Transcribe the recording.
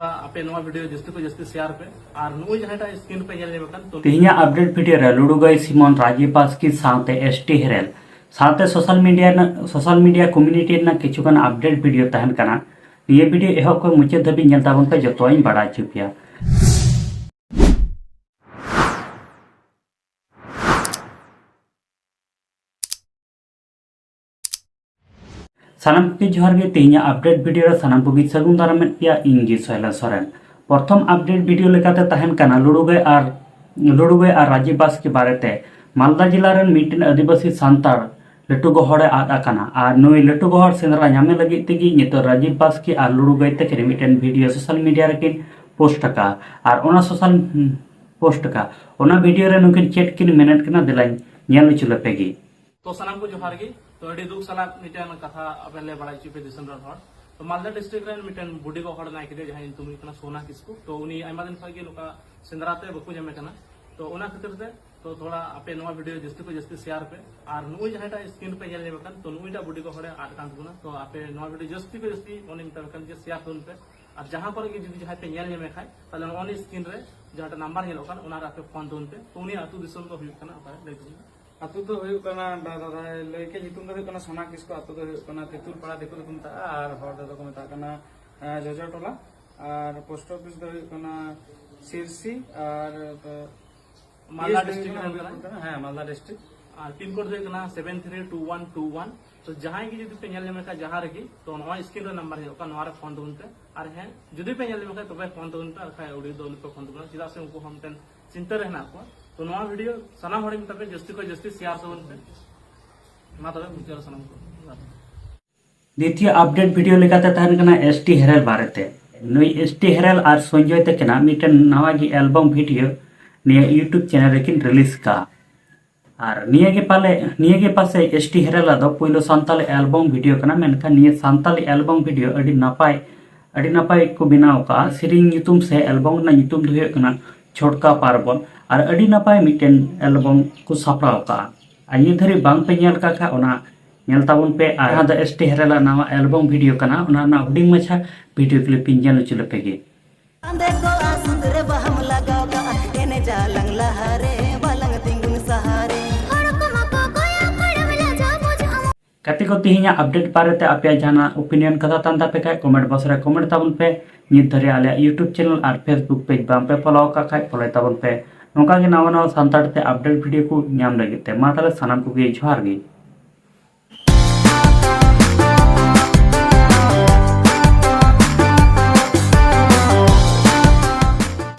आपे नवा वीडियो जस्ती को जस्ती शेयर पे और नुई जहाटा स्क्रीन पे ñel ñemekan तो तेहिया अपडेट वीडियो रे लुडुगई सिमन राजीव बास्की साथे एसटी हेरेल साथे सोशल मीडिया कम्युनिटी ना किछुगान अपडेट वीडियो तहन कना ये वीडियो एहब को मुचाद धाबी ñel ताबन पे जतोइं बड़ा चुपिया सानाम के जोहार गे तेहिया अपडेट वीडियो रे सानाम को सगुन दाराम पिया इंगी सोहेला सोरेन प्रथम अपडेट वीडियो लेकाते तहन कना लुडुगई और राजीव बास्की बारेते मालदा जिला रेन मिटन आदिवासी सांतार लटू गहड़े आद आकाना और नुई लटू गहड़ सेंद्रा नामे लगी तेगी नितो राजीव बास्की और लुडुगई ते मिटन वीडियो सोशल मीडिया रेकिन पोस्ट का और ओना सोशल पोस्ट का ओना वीडियो रे नुकिन चेट किन मेनेट कना दिलाइन ñel चुले पेगी तो सनाम को जोहार गे तो अडी दुख सला मिटन कथा अबे ले बड़ा चिपे दिसन हर तो मालदा डिस्ट्रिक्ट रेन मिटन बुडी को हड़ नाइके जहां तुम कना सोना किसको तो उनी आयमा दिन खगे लोका सेंद्राते बकु जमे कना तो ओना खातिर से तो थोड़ा आपे नवा वीडियो जस्ती को जस्ती शेयर पे और नुई जहाटा स्क्रीन पे ñel ñemekan तो नुईटा बुडी को हड़े आट कान गुना तो आपे नवा वीडियो जस्ती को जस्ती ओनी मिटन जे शेयर तुन पे और जहां पर जुदी जहां पे ñel ñeme खाय ताले ओनी स्क्रीन रे जहाटा नंबर ñelokan ओना आपे फोन तुन पे तो उनी अतु दिसम तो हुई कना आपे ले अतु तो हुई कना दादा लइके जितुम दो कना सोना किसको अतु तो हुई कना तेतुल पाड़ा देखो तुम ता और हर दादा को मता कना जजर टोला और पोस्ट ऑफिस दो हुई कना सिरसी और मालदा डिस्ट्रिक्ट में हां मालदा डिस्ट्रिक्ट और पिन कोड दो कना 732121 तो जहां की जुदी पे ñel ñeme का जहां रगी तो नवा स्क्रीन रे नंबर है नवा रे फोन दोनते और है जुदी पे ñel ñeme का तो पे फोन दोनते और खाय उडी दोल पे फोन दोना चिदा से उनको हम तन चिंता रहना को तो नवा वीडियो सना हड़ी तबे जस्ती को जस्ती शेयर सबन पे मा तबे मुचार सनम को द्वितीय अपडेट वीडियो लेकाते तहन कना एसटी हेरेल बारेते नुई एसटी हेरेल और संजय ते कना मिटन नवा की एल्बम वीडियो निया यूट्यूब चैनल रेकिन रिलीज का और निया के पासे एसटी हेरेल दो पहिलो सांताली एल्बम वीडियो कना मेनका निया सांताली एल्बम वीडियो अडी नापाय को बनाव का सिरिंग ᱧᱩᱛᱩᱢ से एल्बम ना ᱧᱩᱛᱩᱢ दो हुᱭᱩᱜ कना छोटका पार्बन और अडी नापाय मिटन एल्बम को सापड़ाव का ये धरी बांग पे ñel का ओना ñel ताबन पे आहा द एसटी हेरेल नवा एल्बम वीडियो कना ओना ना हुडिंग मछा वीडियो क्लिप ñel चुले पेगे कते को तिहिया अपडेट पारेते आपया जाना ओपिनियन कथा तांदा पे का कमेंट बॉक्स रे कमेंट ताबन पे नित धरे आले यूट्यूब चैनल और फेसबुक पेज बाम पे फॉलो का खाय फॉलो ताबन पे नोका के नवा नवा सांताड़ ते अपडेट वीडियो को ᱧᱟᱢ लगे ते मा ताले सनाम को गे जोहार गे।